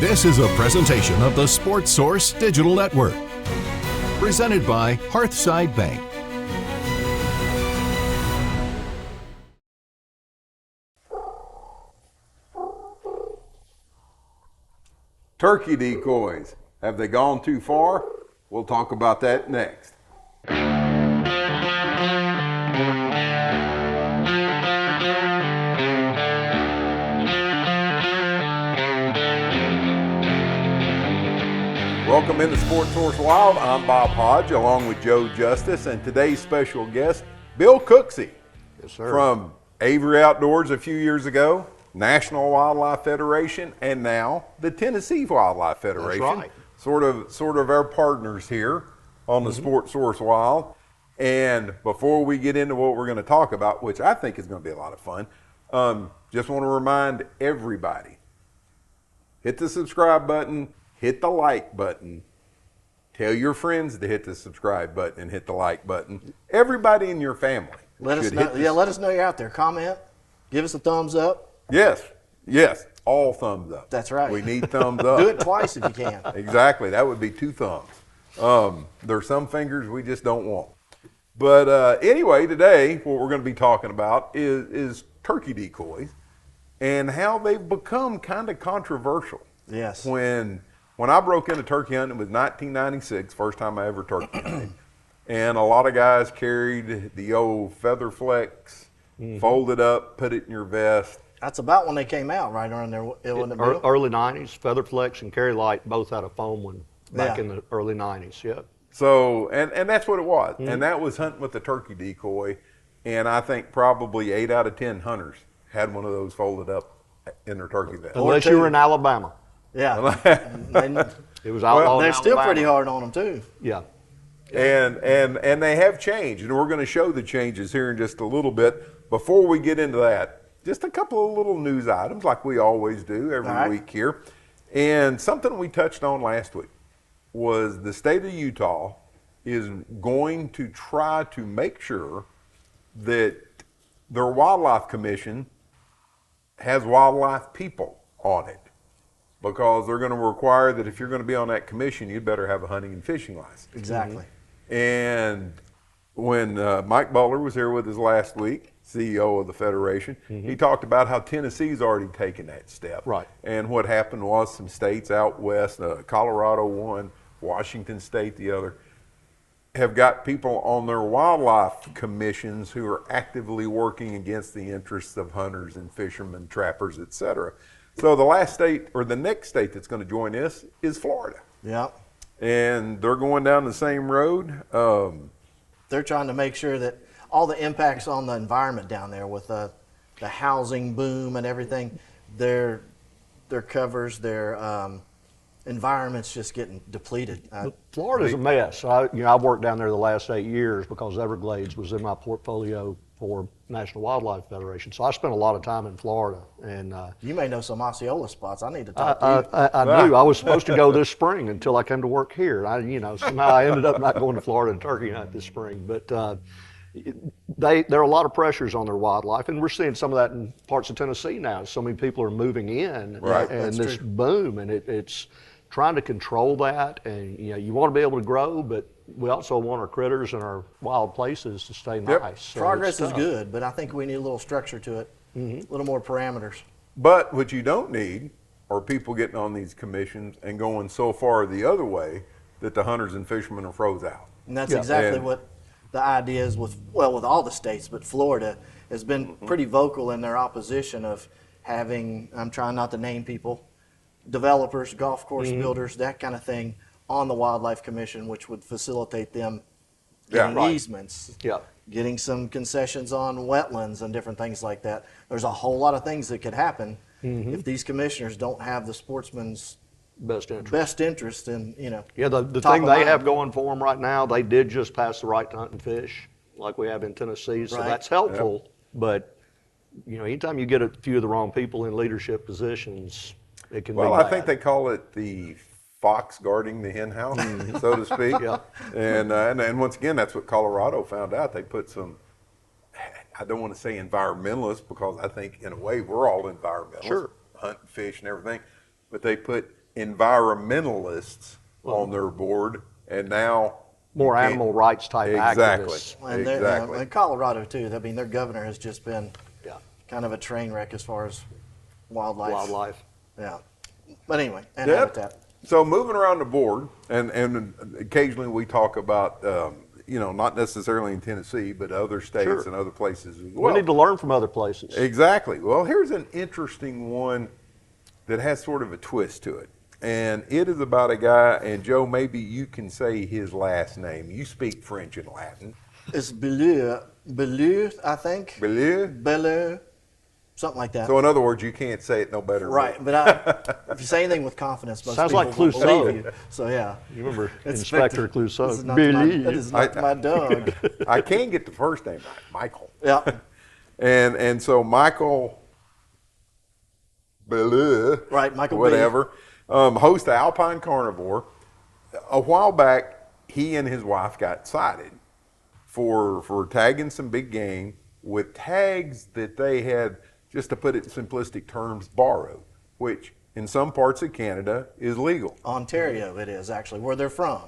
This is a presentation of the Sports Source Digital Network, presented by Hearthside Bank. Turkey decoys. Have they gone too far? We'll talk about that next. Welcome into Sports Source Wild. I'm Bob Hodge along with Joe Justice and today's special guest, Bill Cooksey. Yes, sir. From Avery Outdoors a few years ago, National Wildlife Federation, and now the Tennessee Wildlife Federation. That's right. Sort of our partners here on the Sports Source Wild. And before we get into what we're going to talk about, which I think is going to be a lot of fun, just want to remind everybody, hit the subscribe button, hit the like button, tell your friends to hit the subscribe button and hit the like button. Everybody in your family. Let us know you're out there. Comment, give us a thumbs up. Yes, all thumbs up. That's right. We need thumbs up. Do it twice if you can. Exactly, that would be 2 thumbs. There's some fingers we just don't want. But anyway, today what we're going to be talking about is turkey decoys and how they've become kind of controversial. Yes. When I broke into turkey hunting, it was 1996, first time I ever turkey hunted. And a lot of guys carried the old feather flex, folded up, put it in your vest. That's about when they came out, right around there. Early 90s, Feather Flex and Carry Light both had a foam one back in the early 90s, yeah. So, and that's what it was. And that was hunting with the turkey decoy. And I think probably 8 out of 10 hunters had one of those folded up in their turkey vest. Unless you were in Alabama. Yeah. It was outlawed. They're still pretty hard on them, too. Yeah. And they have changed, and we're going to show the changes here in just a little bit. Before we get into that, just a couple of little news items like we always do every week here. And something we touched on last week was the state of Utah is going to try to make sure that their wildlife commission has wildlife people on it, because they're going to require that if you're going to be on that commission, you'd better have a hunting and fishing license. Exactly. And when Mike Butler was here with us last week, CEO of the Federation, he talked about how Tennessee's already taken that step. Right. And what happened was some states out west, Colorado one, Washington State the other, have got people on their wildlife commissions who are actively working against the interests of hunters and fishermen, trappers, et cetera. So the last state, or the next state that's going to join this is Florida. Yeah. And they're going down the same road. They're trying to make sure that all the impacts on the environment down there with the housing boom and everything, their covers, their environment's just getting depleted. Florida's a mess. I've worked down there the last 8 years because Everglades was in my portfolio for National Wildlife Federation. So I spent a lot of time in Florida. And you may know some Osceola spots. I need to talk to you. I do. I was supposed to go this spring until I came to work here. Somehow I ended up not going to Florida to turkey hunt this spring. But there are a lot of pressures on their wildlife, and we're seeing some of that in parts of Tennessee now. So many people are moving in, Right. and That's this true. boom, and it's trying to control that. And you want to be able to grow, but we also want our critters and our wild places to stay nice. So Progress it's is tough. good, but I think we need a little structure to it, a little more parameters. But what you don't need are people getting on these commissions and going so far the other way that the hunters and fishermen are froze out. And that's Yeah. exactly And- what the idea is with all the states, but Florida has been pretty vocal in their opposition of having, I'm trying not to name people, developers, golf course builders, that kind of thing, on the Wildlife Commission, which would facilitate them getting right. easements, Yeah. getting some concessions on wetlands and different things like that. There's a whole lot of things that could happen if these commissioners don't have the sportsman's Best interest. best interest in, Yeah, the top thing of they mind. have going for them right now, they did just pass the right to hunt and fish, like we have in Tennessee, so Right. that's helpful. But anytime you get a few of the wrong people in leadership positions, it can be Well, bad. I think they call it the fox guarding the hen house, so to speak. Yeah. And once again, that's what Colorado found out. They put some, I don't want to say environmentalists, because I think in a way we're all environmentalists, Sure. hunt and fish and everything, but they put environmentalists on their board, and now More animal rights type Exactly. activists. And Exactly. in Colorado too. I mean, their governor has just been Yeah. kind of a train wreck as far as wildlife. Wildlife. Yeah. But anyway, and Yep. habitat. So moving around the board, and occasionally we talk about, not necessarily in Tennessee, but other states Sure. and other places as well. We need to learn from other places. Exactly. Well, here's an interesting one that has sort of a twist to it. And it is about a guy, and Joe, maybe you can say his last name. You speak French and Latin. It's Bellew, I think. Bellew, something like that. So in other words, you can't say it no better. Right, but if you say anything with confidence, most Sounds people like will Clouseau. believe you. So yeah. You remember It's Inspector Victor. Clouseau? This is not Billy. That is not my dog. I can get the first name right, Michael. Yeah. And so Michael Bellew, Right, Michael B. whatever, host of Alpine Carnivore. A while back, he and his wife got cited for tagging some big game with tags that they had, just to put it in simplistic terms, borrowed, which in some parts of Canada is legal. Ontario, it is actually where they're from.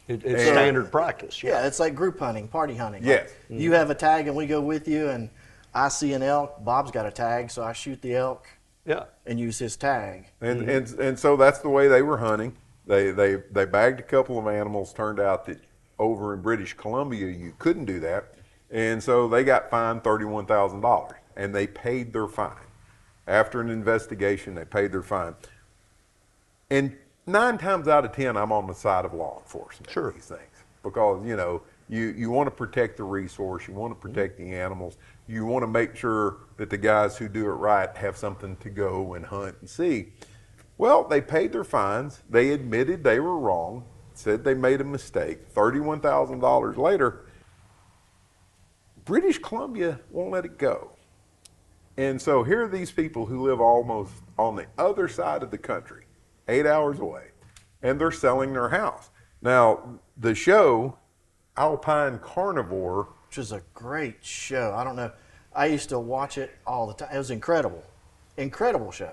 It's standard practice. Yeah, it's like group hunting, party hunting. Yes. Like, you have a tag and we go with you, and I see an elk. Bob's got a tag, so I shoot the elk Yeah. and use his tag. And so that's the way they were hunting. They bagged a couple of animals. Turned out that over in British Columbia you couldn't do that, and so they got fined $31,000, and they paid their fine. After an investigation, they paid their fine. And 9 times out of 10, I'm on the side of law enforcement. Sure. These things, because you want to protect the resource, you want to protect the animals, you want to make sure that the guys who do it right have something to go and hunt and see. Well, they paid their fines. They admitted they were wrong, said they made a mistake. $31,000 later, British Columbia won't let it go. And so here are these people who live almost on the other side of the country, 8 hours away, and they're selling their house. Now, the show, Alpine Carnivore, Which is a great show. I don't know. I used to watch it all the time. It was incredible. Incredible show.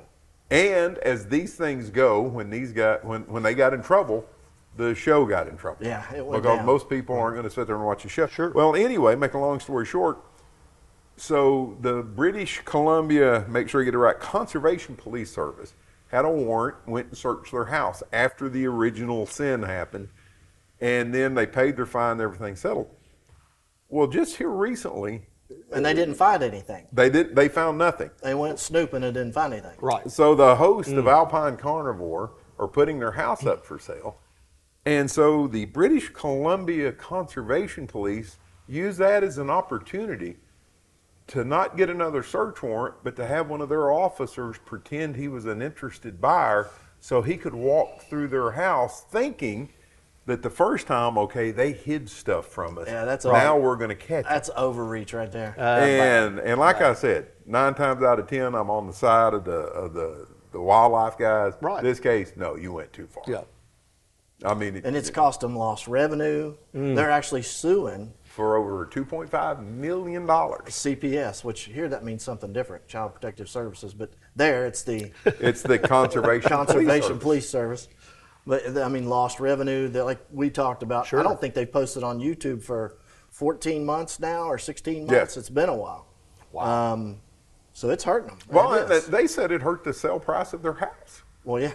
and as these things go, when they got in trouble, the show got in trouble. Yeah, it went because down. most people aren't going to sit there and watch the show. Sure. Well, anyway, make a long story short, so the British Columbia, make sure you get it right, Conservation Police Service had a warrant, went and searched their house after the original sin happened, and then they paid their fine and everything settled. Well, just here recently, And they didn't find anything. they found nothing. They went snooping and didn't find anything. Right. So the host of Alpine Carnivore are putting their house up for sale. And so the British Columbia Conservation Police use that as an opportunity to not get another search warrant, but to have one of their officers pretend he was an interested buyer so he could walk through their house thinking that the first time, okay, they hid stuff from us. Yeah, that's now right. we're going to catch it. That's overreach right there. And like I said, 9 times out of 10, I'm on the side of the wildlife guys. Right. This case, no, you went too far. Yeah. I mean, And it's cost them lost revenue. They're actually suing for over $2.5 million. CPS, which here that means something different, Child Protective Services, but there it's the It's the Conservation Police Service. But I mean, lost revenue that like we talked about. Sure. I don't think they've posted on YouTube for 14 months now or 16 months. Yes. It's been a while. Wow. So it's hurting them. Well, It is. they said it hurt the sale price of their house. Well, yeah.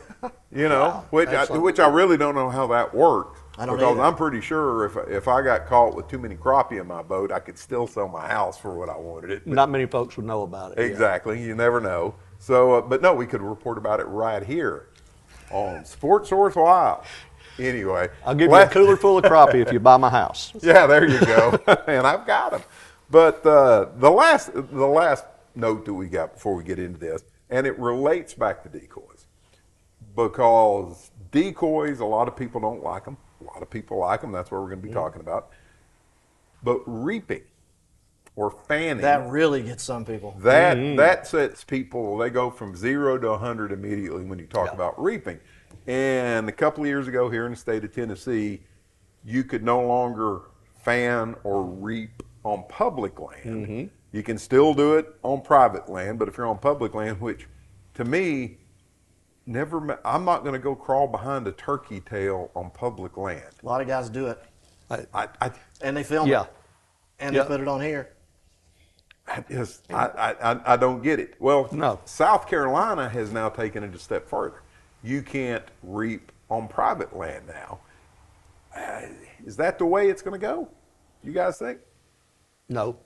You know, That's something. which I really don't know how that works. I don't because either. I'm pretty sure if I got caught with too many crappie in my boat, I could still sell my house for what I wanted it. But Not many folks would know about it. exactly, you never know. So, but no, we could report about it right here on Sports Source Wild. Anyway, I'll give you a cooler full of crappie if you buy my house. Yeah, there you go. And I've got them. But the last note that we got before we get into this, and it relates back to decoys, because decoys, a lot of people don't like them. A lot of people like them. That's what we're going to be talking about. But reaping or fanning, That really gets some people. that sets people, they go from 0 to 100 immediately when you talk about reaping. And a couple of years ago here in the state of Tennessee, you could no longer fan or reap on public land. You can still do it on private land, but if you're on public land, which to me, I'm not going to go crawl behind a turkey tail on public land. A lot of guys do it, I and they film Yeah. it, and they put it on here. I don't get it. Well, No. South Carolina has now taken it a step further. You can't reap on private land now. Is that the way it's going to go? You guys think? No.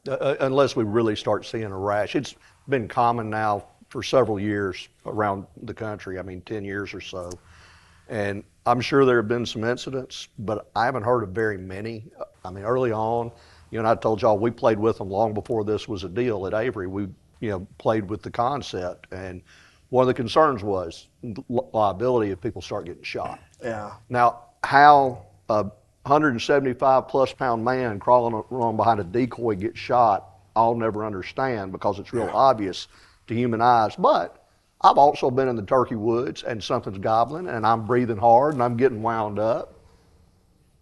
Unless we really start seeing a rash. It's been common now for several years around the country. I mean, 10 years or so. And I'm sure there have been some incidents, but I haven't heard of very many. I mean, early on, you know, and I told y'all we played with them long before this was a deal at Avery. We, you know, played with the concept. And one of the concerns was liability if people start getting shot. Yeah. Now, how a 175 plus pound man crawling around behind a decoy gets shot, I'll never understand because it's real obvious to human eyes. But I've also been in the turkey woods and something's gobbling and I'm breathing hard and I'm getting wound up.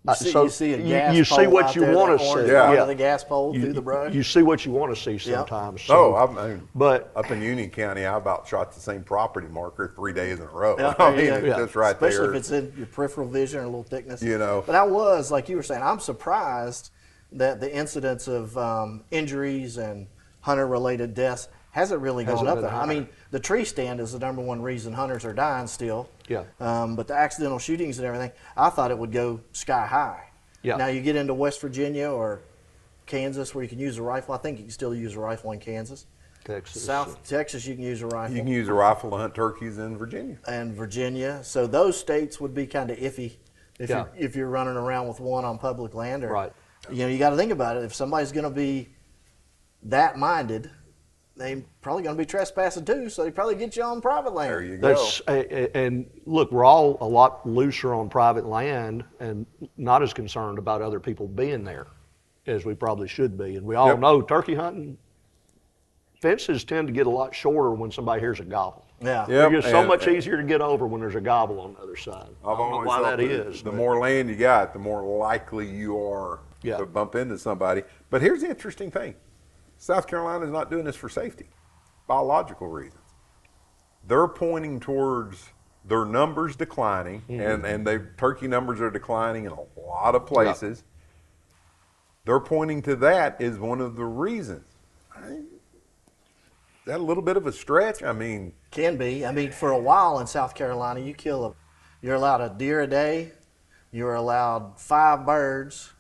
You see a gas you pole see what out you there, want to the orange see. part of the gas pole through the brush. You see what you want to see sometimes. Yep. So, I mean, but up in Union County, I about shot the same property marker 3 days in a row. Yeah, I there mean, you it's go. just right Especially there. if it's in your peripheral vision or a little thickness. You know. But I was, like you were saying, I'm surprised that the incidence of injuries and hunter-related deaths hasn't really gone Hasn't up been there. I higher. mean, the tree stand is the #1 reason hunters are dying still. Yeah. But the accidental shootings and everything, I thought it would go sky high. Yeah. Now you get into West Virginia or Kansas where you can use a rifle. I think you can still use a rifle in Kansas. Texas. South Texas, you can use a rifle. You can use a rifle to hunt turkeys in Virginia. And Virginia. So those states would be kind of iffy if you're running around with one on public land. Or, Right. You know, you got to think about it. If somebody's going to be that minded, they probably going to be trespassing too. So they probably get you on private land. There you go. And look, we're all a lot looser on private land and not as concerned about other people being there as we probably should be. And we all know turkey hunting, fences tend to get a lot shorter when somebody hears a gobble. Yeah. Yep. They're just so And- much easier to get over when there's a gobble on the other side. I I've don't know always why thought that is. The but- more land you got, the more likely you are Yeah. to bump into somebody. But here's the interesting thing. South Carolina is not doing this for safety, biological reasons. They're pointing towards their numbers declining, and turkey numbers are declining in a lot of places. They're pointing to that as one of the reasons. Is that a little bit of a stretch? I mean, Can be. I mean, for a while in South Carolina, you're allowed a deer a day. You're allowed 5 birds.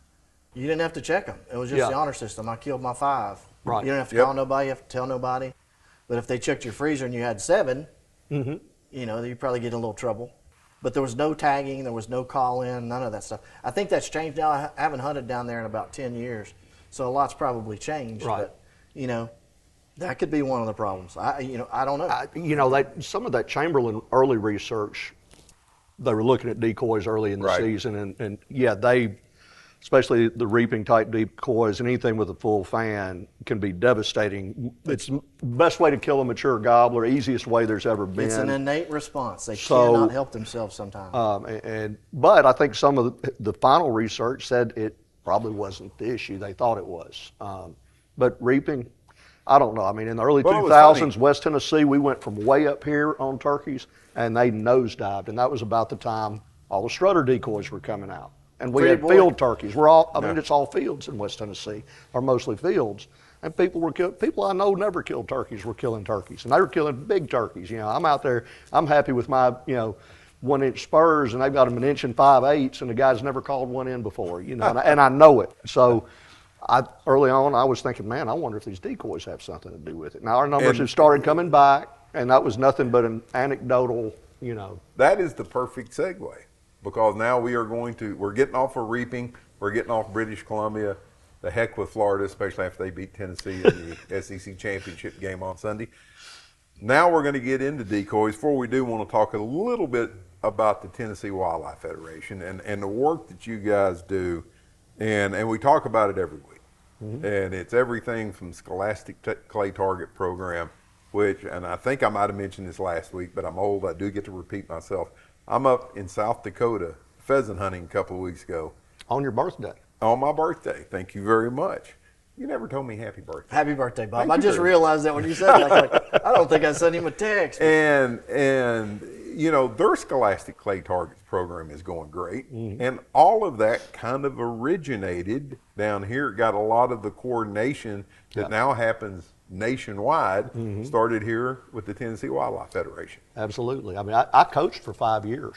You didn't have to check them. It was just the honor system. I killed my 5. Right. You don't have to call nobody. You have to tell nobody. But if they checked your freezer and you had 7, you know, you probably get in a little trouble. But there was no tagging. There was no call-in. None of that stuff. I think that's changed now. I haven't hunted down there in about 10 years. So a lot's probably changed. Right. But, you know, that could be one of the problems. I don't know. You know, some of that Chamberlain early research, they were looking at decoys early in the season, and yeah, they, especially the reaping type decoys and anything with a full fan, can be devastating. It's the best way to kill a mature gobbler, easiest way there's ever been. It's an innate response. They cannot help themselves sometimes. But I think some of the final research said it probably wasn't the issue they thought it was. But reaping, I don't know. I mean, in the early 2000s, West Tennessee, we went from way up here on turkeys, and they nosedived, and that was about the time all the strutter decoys were coming out. And we had field turkeys. I mean, it's all fields in West Tennessee, or mostly fields. And people I know never killed turkeys were killing turkeys, and they were killing big turkeys. You know, I'm out there, I'm happy with my, 1-inch spurs, and they've got them 1 5/8 inch, and the guy's never called one in before, and I know it. So early on, I was thinking, man, I wonder if these decoys have something to do with it. Now, our numbers have started coming back, and that was nothing but an anecdotal, That is the perfect segue, because now we're getting off of reaping, we're getting off British Columbia, the heck with Florida, especially after they beat Tennessee in the SEC championship game on Sunday. Now we're going to get into decoys. Before we do, want to talk a little bit about the Tennessee Wildlife Federation and the work that you guys do, and we talk about it every week. And it's everything from Scholastic Clay Target Program, which, and I think I might have mentioned this last week, but I'm old, I do get to repeat myself. I'm up in South Dakota pheasant hunting a couple of weeks ago. On your birthday. On my birthday, thank you very much. You never told me happy birthday. Happy birthday, Bob. Thank I you just very realized that when you said that. I was like, I don't think I sent him a text. And you know, their Scholastic Clay Targets program is going great. And all of that kind of originated down here. It got a lot of the coordination that now happens nationwide, started here with the Tennessee Wildlife Federation. Absolutely. I mean, I coached for 5 years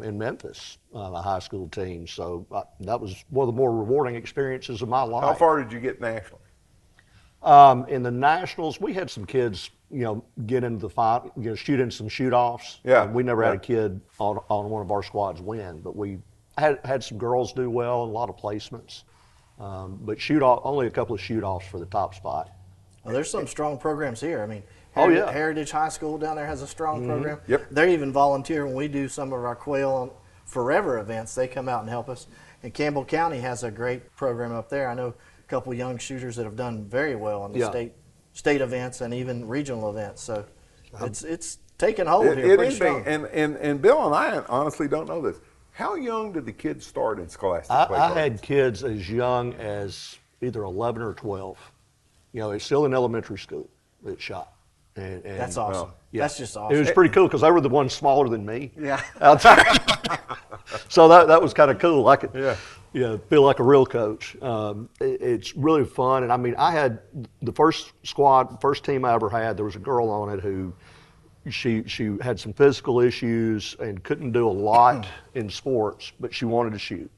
in Memphis, a high school team. So that was one of the more rewarding experiences of my life. How far did you get nationally? In the Nationals, we had some kids, you know, get into the fight, you know, shoot in some shoot-offs. Yeah. And we never had a kid on one of our squads win, but we had some girls do well, and a lot of placements. But shoot-off, only a couple of shoot-offs for the top spot. Well, there's some strong programs here. I mean, Heritage High School down there has a strong program. Yep. They even volunteer when we do some of our Quail Forever events. They come out and help us. And Campbell County has a great program up there. I know a couple young shooters that have done very well in the state events and even regional events. So it's taking hold here pretty strong. And Bill and I honestly don't know this. How young did the kids start in Scholastic Clay I Targets? had kids as young as either 11 or 12. You know, it's still in elementary school that shot. And That's awesome. Yeah. That's just awesome. It was pretty cool because they were the ones smaller than me. Yeah. Out there. So that was kind of cool. I could feel like a real coach. It's really fun. And I mean, I had the first team I ever had, there was a girl on it who she had some physical issues and couldn't do a lot in sports, but she wanted to shoot.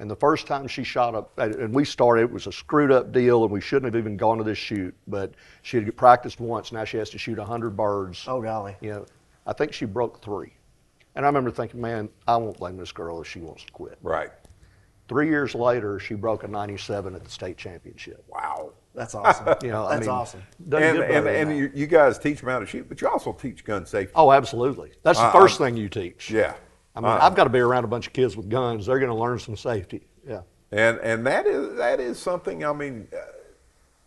And the first time she shot up, and we started, it was a screwed up deal, and we shouldn't have even gone to this shoot. But she had practiced once. Now she has to shoot 100 birds. Oh, golly. You know, I think she broke 3. And I remember thinking, man, I won't blame this girl if she wants to quit. Right. 3 years later, she broke a 97 at the state championship. Wow. That's awesome. You know, That's awesome. And you guys teach them how to shoot, but you also teach gun safety. Oh, absolutely. That's the first thing you teach. Yeah. I mean, I've got to be around a bunch of kids with guns. They're going to learn some safety. Yeah. And that is something, I mean,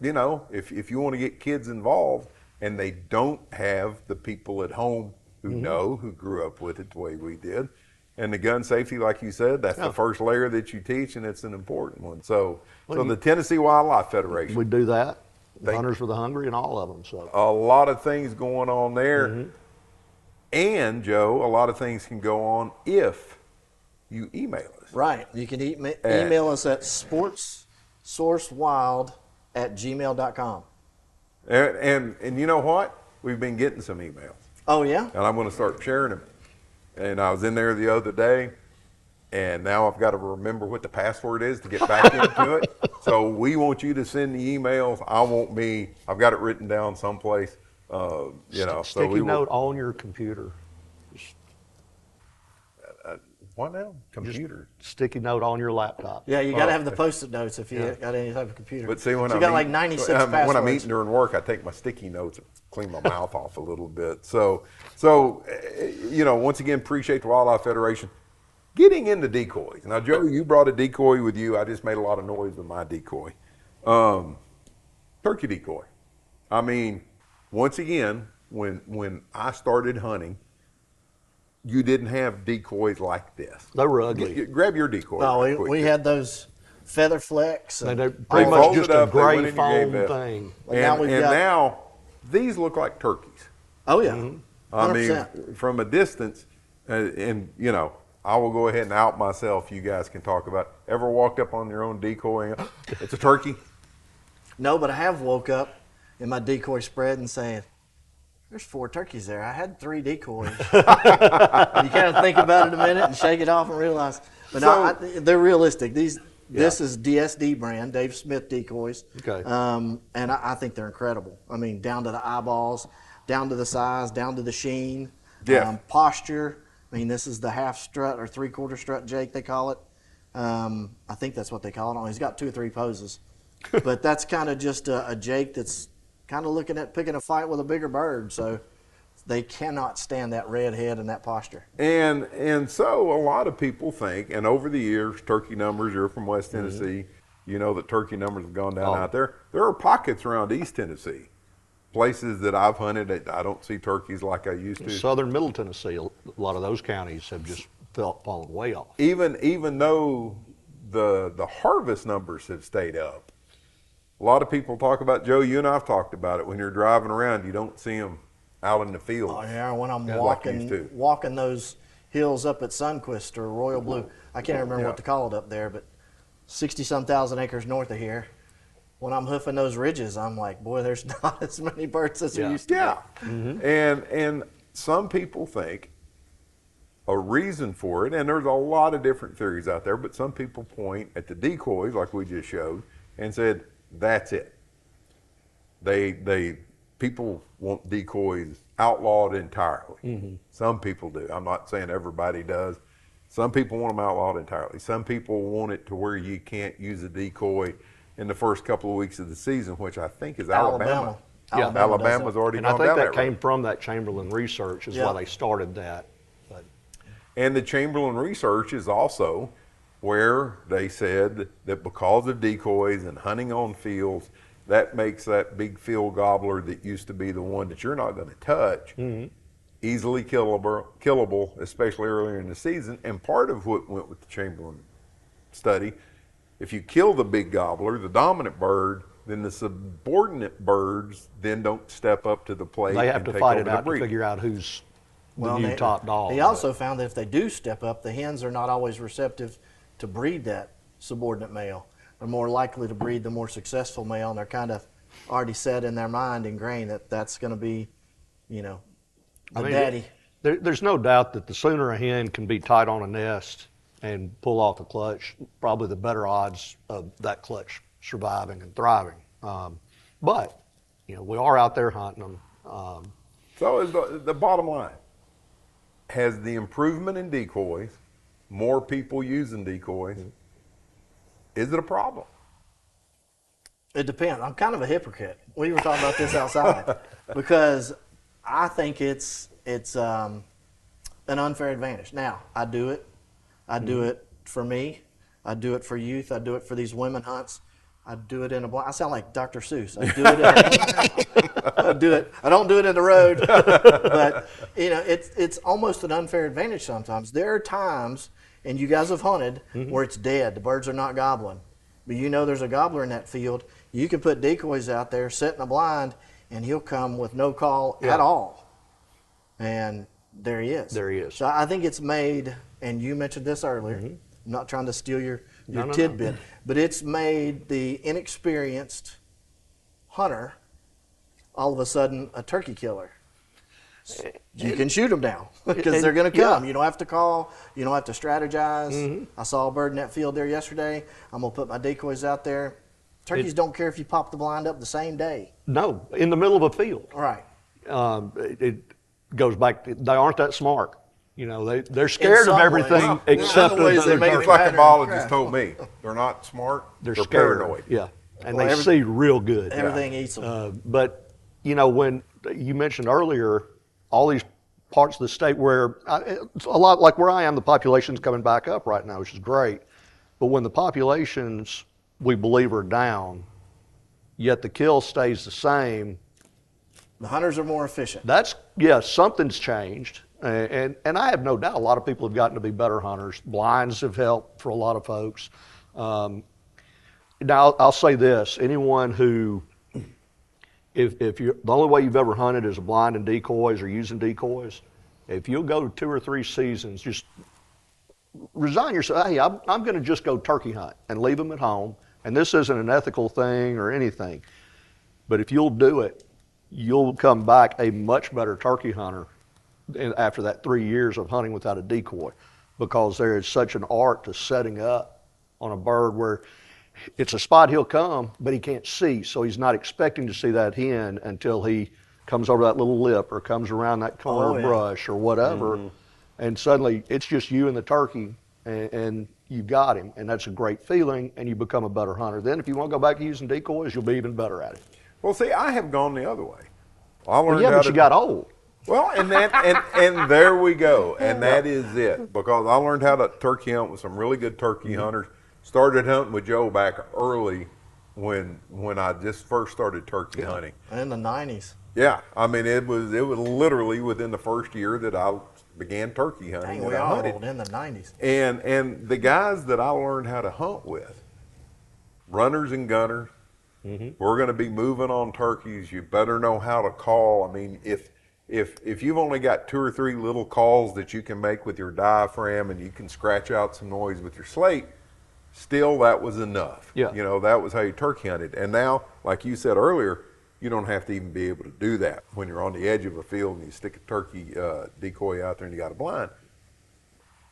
you know, if you want to get kids involved and they don't have the people at home who know, who grew up with it the way we did, and the gun safety, like you said, that's the first layer that you teach, and it's an important one. So the Tennessee Wildlife Federation. We do that. Hunters for the Hungry and all of them. So a lot of things going on there. And, Joe, a lot of things can go on if you email us. Right. You can email us at sportsourcewild@gmail.com. And you know what? We've been getting some emails. Oh, yeah? And I'm going to start sharing them. And I was in there the other day, and now I've got to remember what the password is to get back into it. So we want you to send the emails. I want me. I've got it written down someplace. You know, sticky note on your computer. What now? Computer. Sticky note on your laptop. Yeah, you got to have the Post-it notes if you got any type of computer. But see, when you got like 96 passwords. When I'm eating during work, I take my sticky notes and clean my mouth off a little bit. So you know, once again, appreciate the Wildlife Federation. Getting into decoys. Now, Joe, you brought a decoy with you. I just made a lot of noise with my decoy. Turkey decoy. I mean, once again, when I started hunting, you didn't have decoys like this. They were ugly. Grab your decoy. No, right quick we here. had those feather flecks. They're pretty much folded just a up, they went gray in your game foam vest. thing. Now these look like turkeys. Oh, yeah. 100%. I mean, from a distance, and you know, I will go ahead and out myself. You guys can talk about. Ever walked up on your own decoy and it's a turkey? No, but I have woke up in my decoy spread and saying, there's 4 turkeys there. I had 3 decoys. You kind of think about it a minute and shake it off and realize. But no, they're realistic. This is DSD brand, Dave Smith decoys. Okay. And I think they're incredible. I mean, down to the eyeballs, down to the size, down to the sheen, posture. I mean, this is the half strut or 3/4 strut Jake, they call it. I think that's what they call it. He's got 2 or 3 poses. But that's kind of just a Jake that's kind of looking at picking a fight with a bigger bird. So they cannot stand that red head and that posture. And so a lot of people think, and over the years, turkey numbers, you're from West Tennessee, you know that turkey numbers have gone down out there. There are pockets around East Tennessee, places that I've hunted, I don't see turkeys like I used to. Southern Middle Tennessee, a lot of those counties have just fallen way off. Even though the harvest numbers have stayed up, A lot of people talk about, Joe, you and I have talked about it. When you're driving around, you don't see them out in the field. Oh yeah, when I'm like you used to. walking those hills up at Sunquist or Royal Blue, I can't remember what to call it up there, but 60-some thousand acres north of here. When I'm hoofing those ridges, I'm like, boy, there's not as many birds as there used to be. Yeah, and some people think a reason for it, and there's a lot of different theories out there, but some people point at the decoys, like we just showed, and said, that's it. People want decoys outlawed entirely. Some people do. I'm not saying everybody does. Some people want them outlawed entirely. Some people want it to where you can't use a decoy in the first couple of weeks of the season, which I think is Alabama. Alabama's already And I gone think down that that came road. from that Chamberlain research is why they started that. But And the Chamberlain research is also where they said that because of decoys and hunting on fields, that makes that big field gobbler that used to be the one that you're not going to touch easily killable, especially earlier in the season. And part of what went with the Chamberlain study, if you kill the big gobbler, the dominant bird, then the subordinate birds then don't step up to the plate. they have and to take fight over it the out to breeding. figure out who's the Well, new top dog. He also found that if they do step up, the hens are not always receptive to breed that subordinate male. They're more likely to breed the more successful male, and they're kind of already set in their mind, ingrained that that's going to be, the daddy. There's no doubt that the sooner a hen can be tight on a nest and pull off a clutch, probably the better odds of that clutch surviving and thriving. But we are out there hunting them. So is the bottom line, has the improvement in decoys, more people using decoys, is it a problem? It depends. I'm kind of a hypocrite. We were talking about this outside because I think it's an unfair advantage. Now, I do it. I do it for me. I do it for youth. I do it for these women hunts. I do it in a blind. I sound like Dr. Seuss. I do it. I do it. I don't do it in the road, but it's almost an unfair advantage sometimes. There are times, and you guys have hunted where it's dead. The birds are not gobbling, but there's a gobbler in that field. You can put decoys out there, set in a blind, and he'll come with no call at all. And there he is. There he is. So I think it's made, and you mentioned this earlier. I'm not trying to steal your tidbit, but it's made the inexperienced hunter all of a sudden a turkey killer. You can shoot them down because they're going to come. You don't have to call. You don't have to strategize. I saw a bird in that field there yesterday. I'm going to put my decoys out there. Turkeys don't care if you pop the blind up the same day. No, in the middle of a field. Right. It goes back. They aren't that smart. They're scared of some everything ways. except In other ways, of they their make It's it like pattern a biologist crap. told me. They're not smart. They're They're scared. paranoid. Yeah, and Well, they see real good. Everything eats them. But when you mentioned earlier, all these parts of the state where it's a lot like where I am, the population's coming back up right now, which is great. But when the populations we believe are down, yet the kill stays the same. The hunters are more efficient. Something's changed. And I have no doubt a lot of people have gotten to be better hunters. Blinds have helped for a lot of folks. Now, I'll say this. Anyone who, if you're, the only way you've ever hunted is a blind and decoys or using decoys, if you'll go 2 or 3 seasons, just resign yourself. Hey, I'm going to just go turkey hunt and leave them at home. And this isn't an ethical thing or anything. But if you'll do it, you'll come back a much better turkey hunter after that 3 years of hunting without a decoy, because there is such an art to setting up on a bird where it's a spot he'll come, but he can't see, so he's not expecting to see that hen until he comes over that little lip or comes around that corner brush or whatever, and suddenly it's just you and the turkey, and you've got him, and that's a great feeling, and you become a better hunter. Then if you want to go back to using decoys, you'll be even better at it. Well, see, I have gone the other way. I learned But you got old. Well, and there we go, and that is it. Because I learned how to turkey hunt with some really good turkey hunters. Started hunting with Joe back early when I just first started turkey hunting. In the 90s. Yeah, I mean it was literally within the first year that I began turkey hunting. Dang, we and I all hunted. old in the 90s. And the guys that I learned how to hunt with, runners and gunners, We're going to be moving on turkeys. You better know how to call. I mean, if you've only got 2 or 3 little calls that you can make with your diaphragm and you can scratch out some noise with your slate, still that was enough. Yeah. You know, that was how you turkey hunted. And now, like you said earlier, you don't have to even be able to do that when you're on the edge of a field and you stick a turkey decoy out there and you got a blind.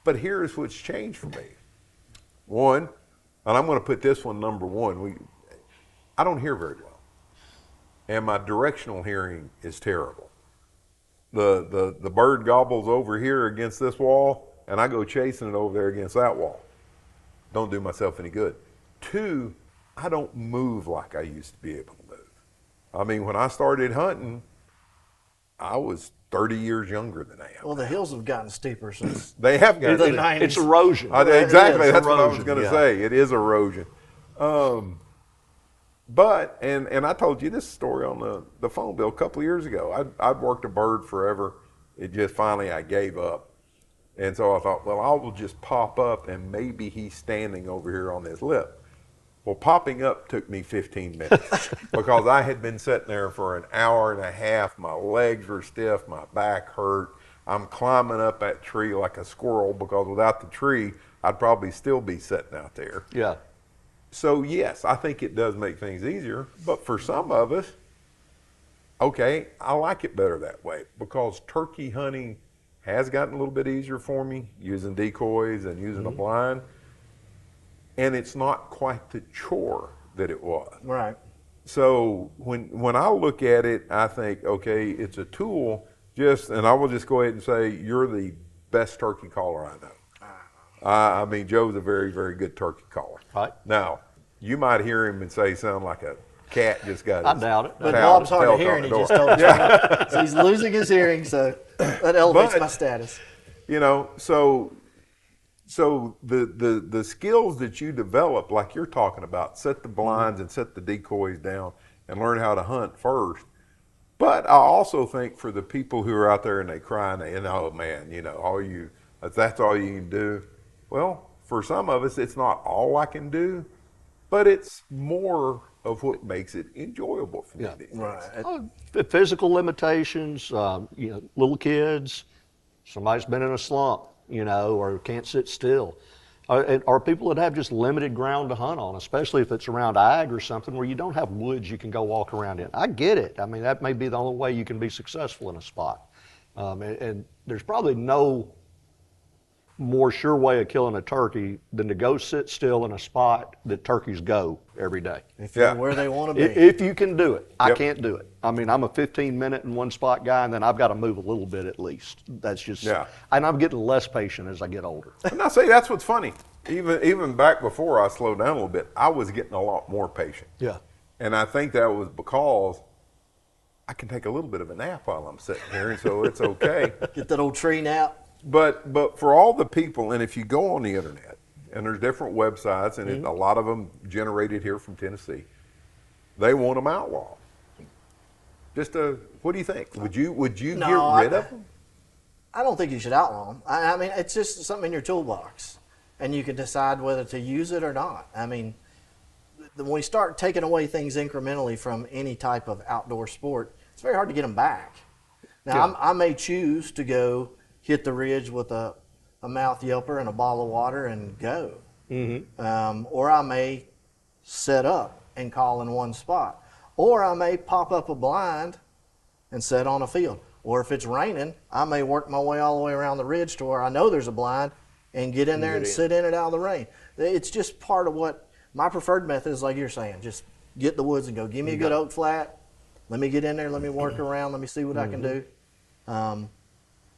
But here's what's changed for me. One, and I'm going to put this one number one. I don't hear very well, and my directional hearing is terrible. The bird gobbles over here against this wall, and I go chasing it over there against that wall. Don't do myself any good. 2, I don't move like I used to be able to move. I mean, when I started hunting, I was 30 years younger than I am. Well, the hills have gotten steeper since They have got the 90s. It's erosion. Exactly, that's what I was erosion, going to yeah. say. It is erosion. But, and I told you this story on the phone, Bill, a couple of years ago. I'd worked a bird forever. It just finally, I gave up. And so I thought, well, I will just pop up and maybe he's standing over here on this lip. Well, popping up took me 15 minutes because I had been sitting there for an hour and a half. My legs were stiff, my back hurt. I'm climbing up that tree like a squirrel because without the tree, I'd probably still be sitting out there. Yeah. So yes, I think it does make things easier, but for some of us, okay, I like it better that way because turkey hunting has gotten a little bit easier for me using decoys and using a blind, and it's not quite the chore that it was. Right. So when I look at it, I think, okay, it's a tool, and I will just go ahead and say you're the best turkey caller I know. I mean, Joe's a very, very good turkey caller. Right. Now, you might hear him and say something like a cat just got I his doubt it. But tail- Bob's hard tail of hearing, caught he in the just door. told me. So he's losing his hearing, so that elevates But- my status. You know, so the skills that you develop, like you're talking about, set the blinds and set the decoys down and learn how to hunt first. But I also think for the people who are out there and they cry and oh man, you know, that's all you can do. Well, for some of us, it's not all I can do, but it's more of what makes it enjoyable for me. Yeah. these days. Right. Physical limitations, you know, little kids, somebody's been in a slump, you know, or can't sit still. Or people that have just limited ground to hunt on, especially if it's around ag or something where you don't have woods you can go walk around in. I get it. I mean, that may be the only way you can be successful in a spot. And there's probably no more sure way of killing a turkey than to go sit still in a spot that turkeys go every day. If you're where they want to be. If you can do it. I Yep. can't do it. I mean, I'm a 15-minute in one spot guy, and then I've got to move a little bit at least. That's just, and I'm getting less patient as I get older. And I say that's what's funny. Even back before I slowed down a little bit, I was getting a lot more patient. Yeah. And I think that was because I can take a little bit of a nap while I'm sitting here, and so it's okay. Get that old tree nap. But for all the people, and if you go on the internet, and there's different websites, and a lot of them generated here from Tennessee, they want them outlawed. What do you think? Would you get rid of them? I don't think you should outlaw them. I mean, it's just something in your toolbox, and you can decide whether to use it or not. I mean, when we start taking away things incrementally from any type of outdoor sport, it's very hard to get them back. Now, I may choose to go hit the ridge with a mouth yelper and a bottle of water and go. Or I may set up and call in one spot. Or I may pop up a blind and set on a field. Or if it's raining, I may work my way all the way around the ridge to where I know there's a blind and get in there and sit in it out of the rain. It's just part of what my preferred method is, like you're saying. Just get in the woods and go. Give me a good oak flat. Let me get in there. Let me work around. Let me see what I can do.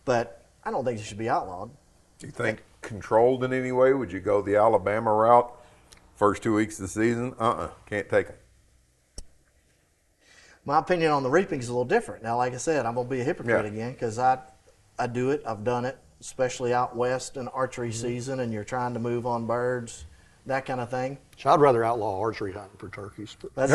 But I don't think it should be outlawed. Do you think controlled in any way? Would you go the Alabama route first 2 weeks of the season? Can't take it. My opinion on the reaping is a little different. Now, like I said, I'm going to be a hypocrite again because I do it. I've done it, especially out west in archery season, and you're trying to move on birds, that kind of thing. So I'd rather outlaw archery hunting for turkeys. But.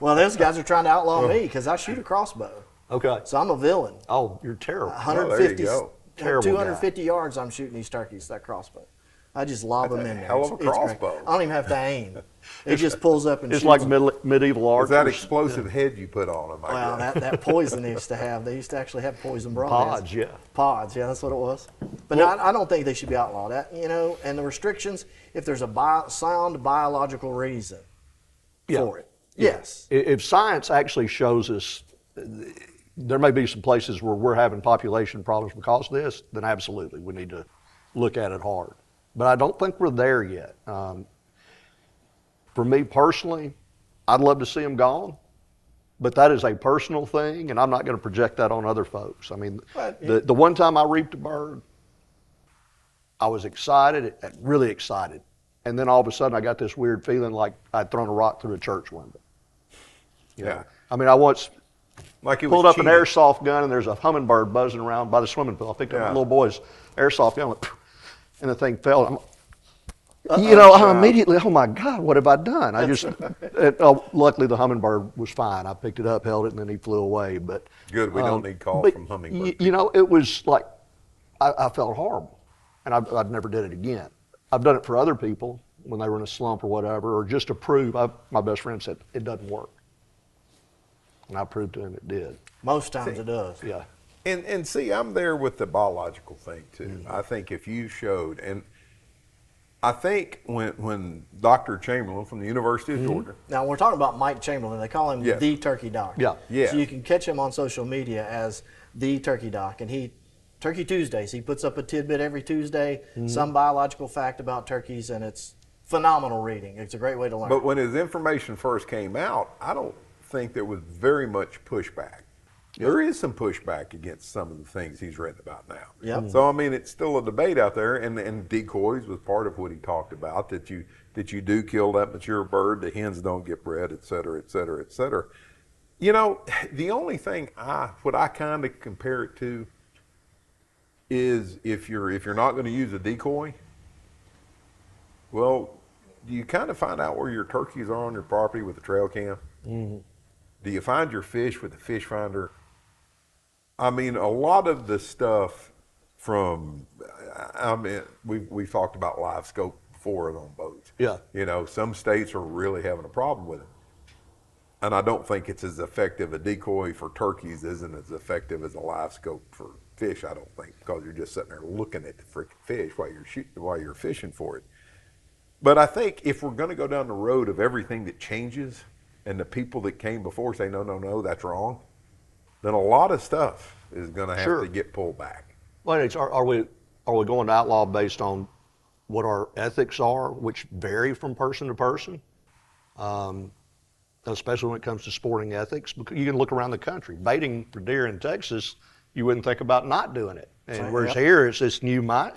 Well, those guys are trying to outlaw me because I shoot a crossbow. Okay. So I'm a villain. Oh, you're terrible. 150, there you go. Terrible 250 yards I'm shooting these turkeys, that crossbow. I just lob them in there. hell of a It's great. crossbow. I don't even have to aim. It just pulls up and It's shoots like them. medieval art. Is that explosive head you put on them? Well, that poison they used to have. They used to actually have poison broadheads. Pods, yeah. Pods, yeah, that's what it was. But I don't think they should be outlawed. And the restrictions, if there's a sound biological reason for it, yes. If science actually shows us there may be some places where we're having population problems because of this, then absolutely we need to look at it hard. But I don't think we're there yet. For me personally, I'd love to see them gone, but that is a personal thing, and I'm not going to project that on other folks. I mean, the one time I reaped a bird, I was excited, really excited, and then all of a sudden I got this weird feeling like I'd thrown a rock through a church window. You know? I mean, I once pulled up an airsoft gun and there's a hummingbird buzzing around by the swimming pool. I picked up a little boy's airsoft gun, and the thing fell. I immediately, oh my God, what have I done? Luckily the hummingbird was fine. I picked it up, held it, and then he flew away. But good, we don't need calls from hummingbirds. It was like, I felt horrible, and I'd never did it again. I've done it for other people when they were in a slump or whatever, or just to prove. My best friend said, it doesn't work. And I proved to him it did. Most times it does. Yeah. And see, I'm there with the biological thing too. I think if you showed, and I think when Dr. Chamberlain from the University of Georgia. Now we're talking about Mike Chamberlain. They call him the Turkey Doc. Yeah. So you can catch him on social media as the Turkey Doc, and Turkey Tuesdays. He puts up a tidbit every Tuesday, some biological fact about turkeys, and it's phenomenal reading. It's a great way to learn. But when his information first came out, I don't think there was very much pushback. There is some pushback against some of the things he's written about now. Yep. So I mean, it's still a debate out there, and decoys was part of what he talked about. That you do kill that mature bird, the hens don't get bred, et cetera, et cetera, et cetera. The only thing what I kind of compare it to is if you're not going to use a decoy, well, do you kind of find out where your turkeys are on your property with a trail cam? Do you find your fish with a fish finder? I mean, a lot of the stuff we've talked about live scope before on boats. Yeah. Some states are really having a problem with it. And I don't think it's as effective. A decoy for turkeys isn't as effective as a live scope for fish, I don't think, because you're just sitting there looking at the freaking fish while you're fishing for it. But I think if we're going to go down the road of everything that changes, and the people that came before say, no, that's wrong, then a lot of stuff is going to have to get pulled back. Well, are we going to outlaw based on what our ethics are, which vary from person to person, especially when it comes to sporting ethics? Because you can look around the country. Baiting for deer in Texas, you wouldn't think about not doing it. And whereas here, it's this new mind,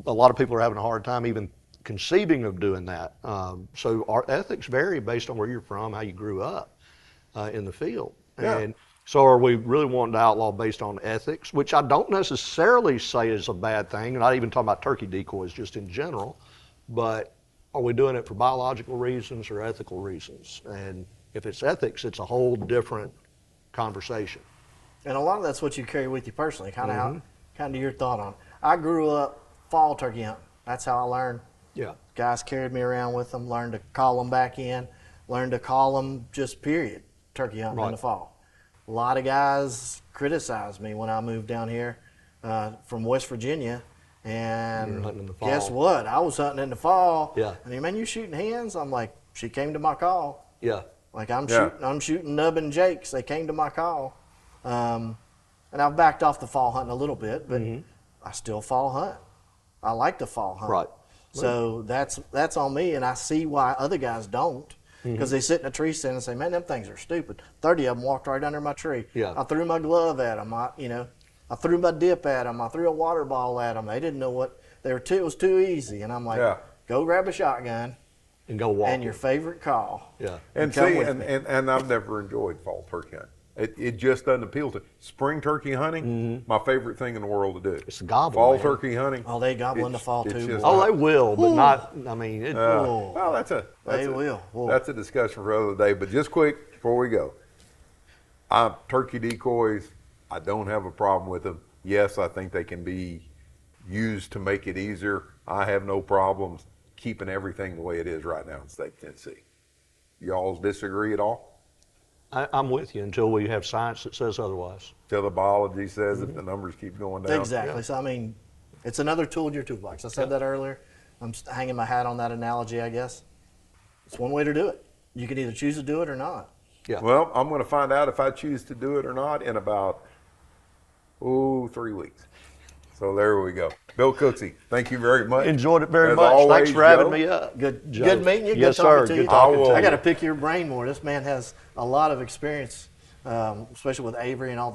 a lot of people are having a hard time even conceiving of doing that. So our ethics vary based on where you're from, how you grew up in the field. Yeah. And so are we really wanting to outlaw based on ethics, which I don't necessarily say is a bad thing, and not even talking about turkey decoys just in general, but are we doing it for biological reasons or ethical reasons? And if it's ethics, it's a whole different conversation. And a lot of that's what you carry with you personally, kind of your thought on it. I grew up fall turkey hunting. That's how I learned. Yeah. Guys carried me around with them, learned to call them back in, learned to call them just period, turkey hunting in the fall. A lot of guys criticized me when I moved down here from West Virginia, and guess what? I was hunting in the fall. Yeah. And man, you shooting hens? I'm like, she came to my call. Yeah. Like I'm shooting nubbin jakes. They came to my call. And I've backed off the fall hunting a little bit, but I still fall hunt. I like to fall hunt. Right. So that's on me, and I see why other guys don't, because they sit in a tree stand and say, "Man, them things are stupid." 30 of them walked right under my tree. Yeah. I threw my glove at them. I threw my dip at them. I threw a water ball at them. They didn't know what they were. It was too easy, and I'm like, "Go grab a shotgun and go walk." And your favorite call. Yeah. And see, and I've never enjoyed fall turkey hunting. It just doesn't appeal to me. Spring turkey hunting, my favorite thing in the world to do. It's a gobble. Fall turkey hunting. Oh, they gobble in the fall too. They will, but not. I mean, well, that's a discussion for another day. But just quick before we go, turkey decoys, I don't have a problem with them. Yes, I think they can be used to make it easier. I have no problems keeping everything the way it is right now in the state of Tennessee. Y'all disagree at all? I'm with you until we have science that says otherwise. Till the biology says that the numbers keep going down. Exactly. So, I mean, it's another tool in your toolbox. I said that earlier. I'm hanging my hat on that analogy, I guess. It's one way to do it. You can either choose to do it or not. Yeah. Well, I'm going to find out if I choose to do it or not in about, 3 weeks. So there we go. Bill Cooksey, thank you very much. Enjoyed it very As much. always, Thanks for having Joe. me up. Good Joe. meeting you. Yes, Good talking sir. to Good you. talking to I you. got to pick your brain more. This man has a lot of experience, especially with Avery and all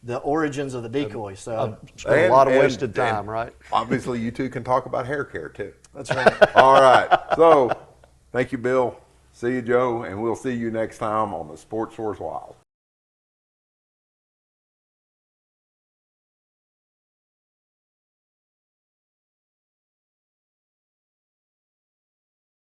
the origins of the decoys. So Spent a lot of And- wasted time, and right? Obviously, you two can talk about hair care too. that's right. All right. So, thank you, Bill. See you, Joe, and we'll see you next time on the Sports Source Wild.